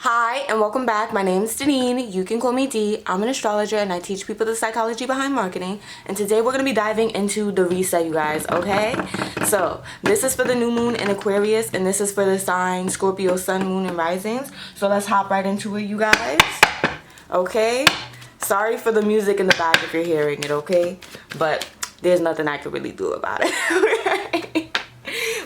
Hi and welcome back. My name is Deneen. You can call me D. I'm an astrologer and I teach people the psychology behind marketing. And today we're going to be diving into the reset, you guys, okay? So this is for the new moon in Aquarius and this is for the sign Scorpio, sun, moon, and risings. So let's hop right into it, you guys. Okay? Sorry for the music in the back if you're hearing it, okay? But there's nothing I can really do about it.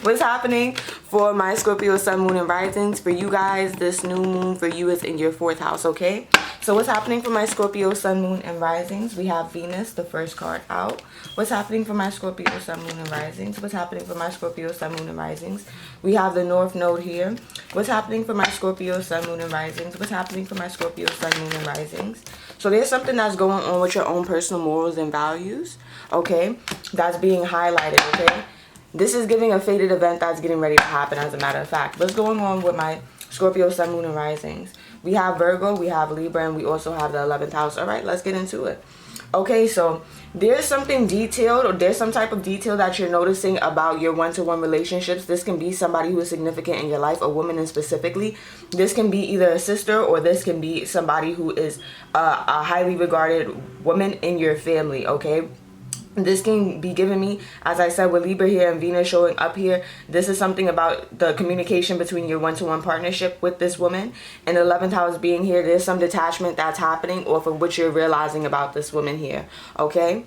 What's happening for my Scorpio, sun, moon, and risings? For you guys, this new moon for you is in your 4th house, okay? So what's happening for my Scorpio, sun, moon, and risings? We have Venus, the first card out. What's happening for my Scorpio, sun, moon, and risings? What's happening for my Scorpio, sun, moon, and risings? We have the North Node here. What's happening for my Scorpio, sun, moon, and risings? What's happening for my Scorpio, sun, moon, and risings? So there's something that's going on with your own personal morals and values, okay? That's being highlighted, okay? This is giving a fated event that's getting ready to happen, as a matter of fact. What's going on with my Scorpio, sun, moon, and risings? We have Virgo, we have Libra, and we also have the 11th house. All right, let's get into it. Okay, so there's something detailed, or there's some type of detail that you're noticing about your one-to-one relationships. This can be somebody who is significant in your life, a woman and specifically. This can be either a sister or this can be somebody who is a highly regarded woman in your family, okay? This can be giving me, as I said, with Libra here and Venus showing up here, this is something about the communication between your one-to-one partnership with this woman. And the 11th house being here, there's some detachment that's happening off of what you're realizing about this woman here, okay?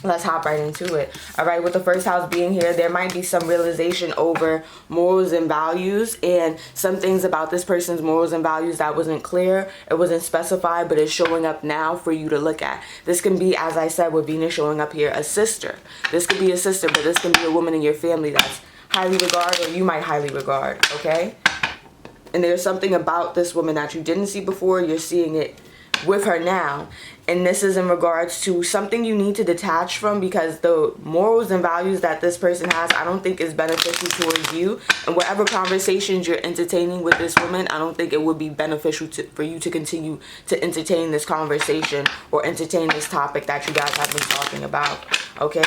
Let's hop right into it. All right, with the first house being here, there might be some realization over morals and values and some things about this person's morals and values that wasn't clear. It wasn't specified, but it's showing up now for you to look at. This can be, as I said, with Venus showing up here, a sister. This could be a sister, but this can be a woman in your family that's highly regarded or you might highly regard, okay? And there's something about this woman that you didn't see before. You're seeing it with her now, and this is in regards to something you need to detach from, because the morals and values that this person has, I don't think is beneficial towards you. And whatever conversations you're entertaining with this woman, I don't think it would be beneficial for you to continue to entertain this conversation or entertain this topic that you guys have been talking about, okay?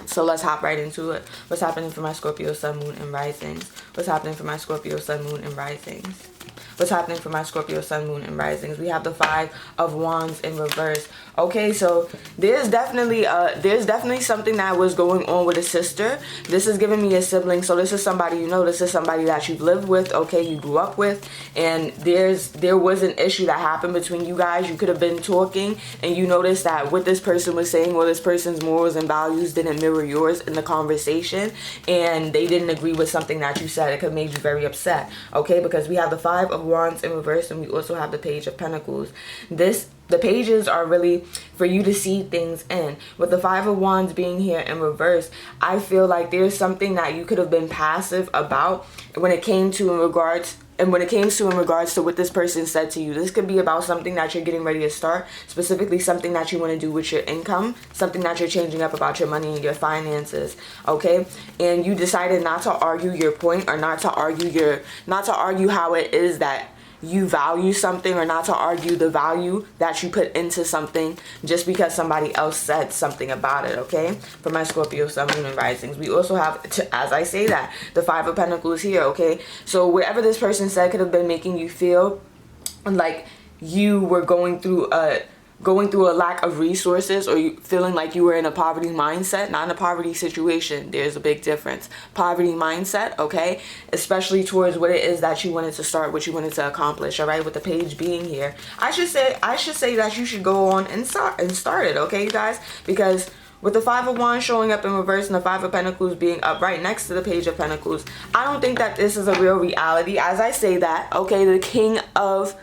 So let's hop right into it. What's happening for my Scorpio, sun, moon, and risings? What's happening for my Scorpio, sun, moon, and risings? What's happening for my Scorpio, sun, moon, and risings? We have the 5 of Wands in reverse. Okay, so there's definitely something that was going on with a sister. This is giving me a sibling. So this is somebody you know. This is somebody that you've lived with. Okay, you grew up with, and there was an issue that happened between you guys. You could have been talking, and you noticed that what this person was saying, or this person's morals and values, didn't mirror yours in the conversation, and they didn't agree with something that you said. It could have made you very upset. Okay, because we have the 5 of Wands in reverse, and we also have the Page of Pentacles. The pages are really for you to see things in. With the 5 of Wands being here in reverse, I feel like there's something that you could have been passive about when it came to in regards to what this person said to you. This could be about something that you're getting ready to start, specifically something that you want to do with your income, something that you're changing up about your money and your finances, okay? And you decided not to argue your point, or not to argue how it is that you value something, or not to argue the value that you put into something just because somebody else said something about it, okay? For my Scorpio, sun, moon, and risings. We also have, as I say that, the 5 of Pentacles here, okay? So whatever this person said could have been making you feel like you were going through a lack of resources, or you feeling like you were in a poverty mindset. Not in a poverty situation. There's a big difference. Poverty mindset, okay? Especially towards what it is that you wanted to start, what you wanted to accomplish, all right? With the page being here, I should say that you should go on and start it, okay, you guys? Because with the 5 of Wands showing up in reverse and the 5 of Pentacles being up right next to the Page of Pentacles, I don't think that this is a real reality. As I say that, okay, the King of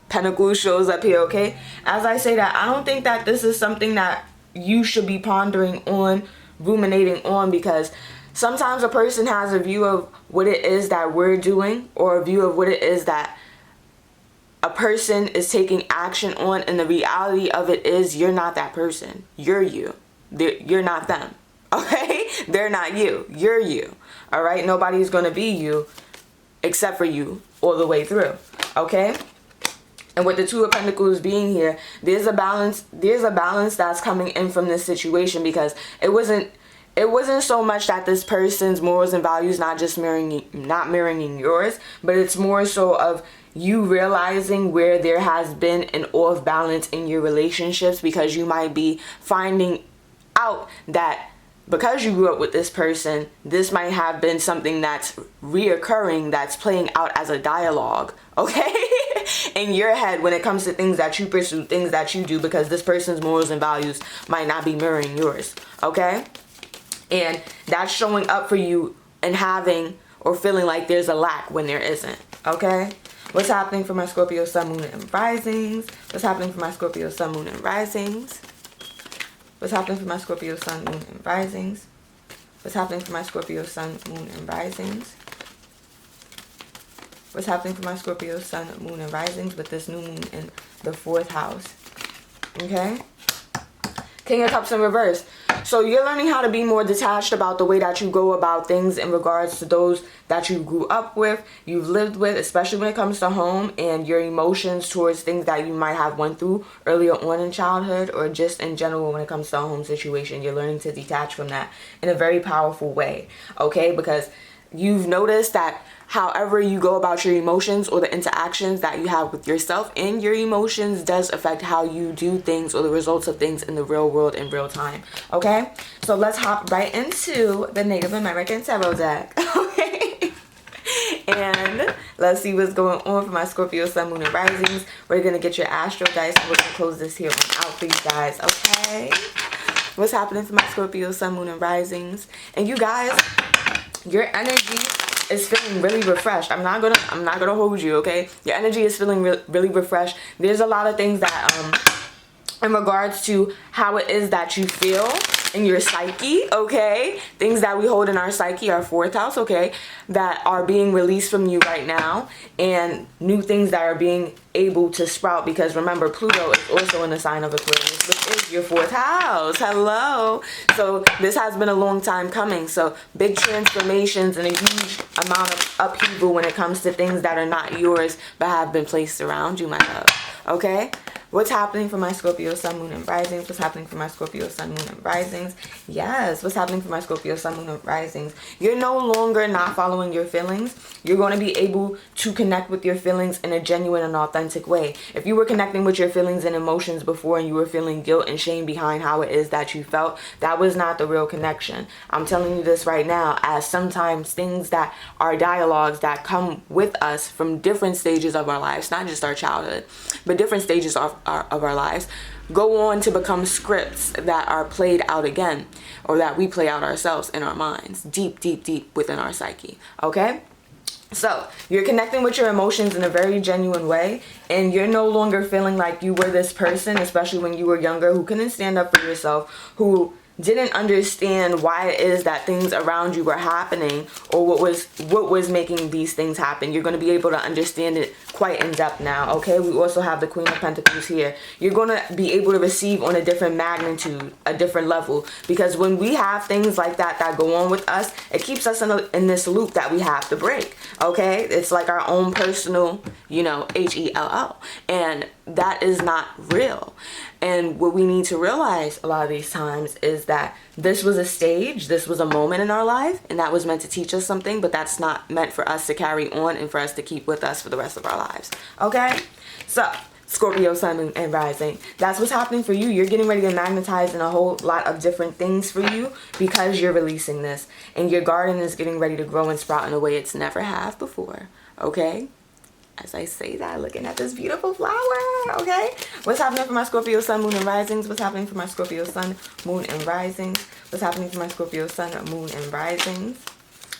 Pentacles shows up here, okay? As I say that, I don't think that this is something that you should be pondering on, ruminating on, because sometimes a person has a view of what it is that we're doing, or a view of what it is that a person is taking action on, and the reality of it is you're not that person. You're you. You're not them, okay? They're not you. You're you, all right? Nobody's going to be you except for you all the way through, okay? And with the 2 of Pentacles being here, there's a balance that's coming in from this situation, because it wasn't it wasn't so much that this person's morals and values not mirroring yours, but it's more so of you realizing where there has been an off balance in your relationships, because you might be finding out that because you grew up with this person, this might have been something that's reoccurring, that's playing out as a dialogue, okay? In your head when it comes to things that you pursue, things that you do, because this person's morals and values might not be mirroring yours, okay? And that's showing up for you and having or feeling like there's a lack when there isn't, okay? What's happening for my Scorpio sun, moon, and risings? What's happening for my Scorpio sun, moon, and risings? What's happening for my Scorpio sun, moon, and risings? What's happening for my Scorpio sun, moon, and risings? What's happening for my Scorpio sun, moon, and risings with this new moon in the 4th house? Okay? King of Cups in reverse. So you're learning how to be more detached about the way that you go about things in regards to those that you grew up with, you've lived with, especially when it comes to home, and your emotions towards things that you might have went through earlier on in childhood, or just in general when it comes to a home situation. You're learning to detach from that in a very powerful way, okay? Because you've noticed that however you go about your emotions, or the interactions that you have with yourself and your emotions, does affect how you do things or the results of things in the real world in real time, okay? So let's hop right into the Native American Tarot deck, okay? And let's see what's going on for my Scorpio sun, moon, and risings. We're going to get your astro dice, and we're going to close this here one out for you guys, okay? What's happening for my Scorpio sun, moon, and risings? And you guys, your energy is feeling really refreshed. I'm not gonna hold you, okay? Your energy is feeling really refreshed. There's a lot of things that in regards to how it is that you feel in your psyche, okay? Things that we hold in our psyche, our 4th house, okay, that are being released from you right now, and new things that are being able to sprout, because remember, Pluto is also in the sign of Aquarius, which is your 4th house. Hello. So this has been a long time coming. So big transformations and a huge amount of upheaval when it comes to things that are not yours but have been placed around you, my love, okay? What's happening for my Scorpio sun, moon, and risings? What's happening for my Scorpio sun, moon, and risings? Yes, what's happening for my Scorpio sun, moon, and risings? You're no longer not following your feelings. You're going to be able to connect with your feelings in a genuine and authentic way. If you were connecting with your feelings and emotions before, and you were feeling guilt and shame behind how it is that you felt, that was not the real connection. I'm telling you this right now, as sometimes things that are dialogues that come with us from different stages of our lives, not just our childhood, but different stages of our lives, go on to become scripts that are played out again, or that we play out ourselves in our minds, deep, deep, deep within our psyche, okay? So you're connecting with your emotions in a very genuine way, and you're no longer feeling like you were this person, especially when you were younger, who couldn't stand up for yourself, who didn't understand why it is that things around you were happening, or what was making these things happen. You're going to be able to understand it quite in depth now, okay? We also have the Queen of Pentacles here. You're going to be able to receive on a different magnitude, a different level, because when we have things like that go on with us, it keeps us in this loop that we have to break, okay? It's like our own personal, HELL, and that is not real. And what we need to realize a lot of these times is that this was a stage, this was a moment in our life, and that was meant to teach us something, but that's not meant for us to carry on and for us to keep with us for the rest of our lives, okay? So Scorpio sun, moon, and rising, that's what's happening for you. You're getting ready to magnetize in a whole lot of different things for you, because you're releasing this, and your garden is getting ready to grow and sprout in a way it's never have before, okay? As I say that, looking at this beautiful flower, okay? What's happening for my Scorpio sun, moon, and risings? What's happening for my Scorpio sun, moon, and risings? What's happening for my Scorpio sun, moon, and risings?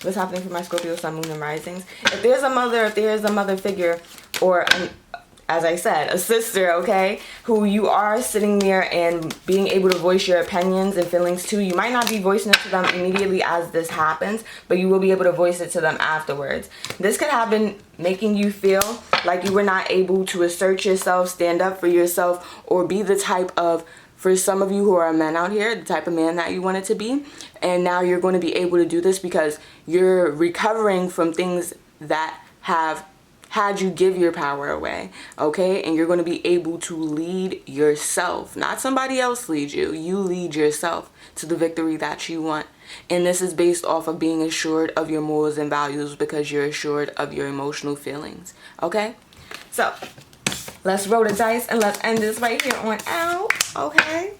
What's happening for my Scorpio sun, moon, and risings? If there's a mother figure, or as I said, a sister, okay, who you are sitting there and being able to voice your opinions and feelings to, you might not be voicing it to them immediately as this happens, but you will be able to voice it to them afterwards. This could have been making you feel like you were not able to assert yourself, stand up for yourself, or be the type of, for some of you who are men out here, the type of man that you wanted to be. And now you're going to be able to do this because you're recovering from things that have had you give your power away, okay? And you're going to be able to lead yourself, not somebody else lead you. You lead yourself to the victory that you want. And this is based off of being assured of your morals and values because you're assured of your emotional feelings, okay? So let's roll the dice and let's end this right here on out, okay?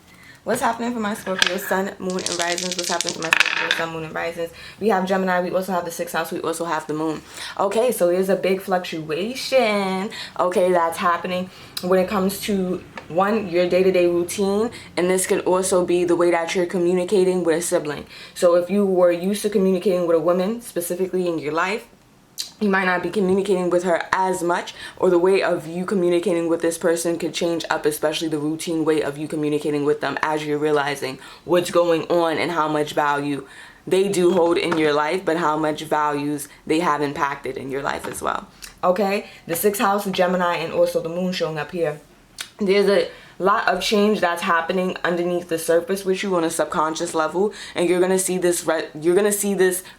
What's happening for my Scorpio sun, moon, and risings? What's happening for my Scorpio sun, moon, and risings? We have Gemini. We also have the 6th house. We also have the moon. Okay, so there's a big fluctuation, okay, that's happening when it comes to, one, your day-to-day routine. And this can also be the way that you're communicating with a sibling. So if you were used to communicating with a woman, specifically in your life, you might not be communicating with her as much, or the way of you communicating with this person could change up, especially the routine way of you communicating with them as you're realizing what's going on and how much value they do hold in your life, but how much values they have impacted in your life as well. Okay, the 6th house of Gemini and also the moon showing up here. There's a lot of change that's happening underneath the surface with you on a subconscious level, and you're gonna see this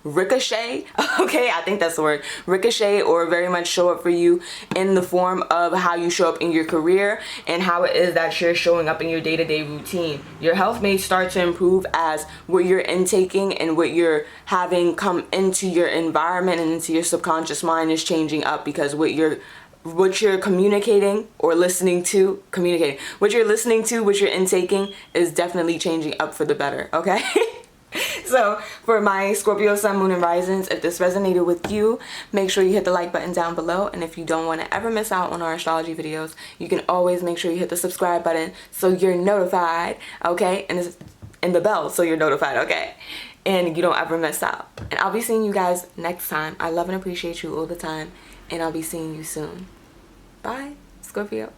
ricochet, okay, I think that's the word, ricochet, or very much show up for you in the form of how you show up in your career and how it is that you're showing up in your day-to-day routine. Your health may start to improve as what you're intaking and what you're having come into your environment and into your subconscious mind is changing up, because what you're communicating or listening to, what you're listening to, what you're intaking is definitely changing up for the better, okay? So for my Scorpio sun, moon, and risings, if this resonated with you, make sure you hit the like button down below. And if you don't want to ever miss out on our astrology videos, you can always make sure you hit the subscribe button so you're notified, okay? And the bell so you're notified, okay? And you don't ever miss out. And I'll be seeing you guys next time. I love and appreciate you all the time, and I'll be seeing you soon. Bye, Scorpio.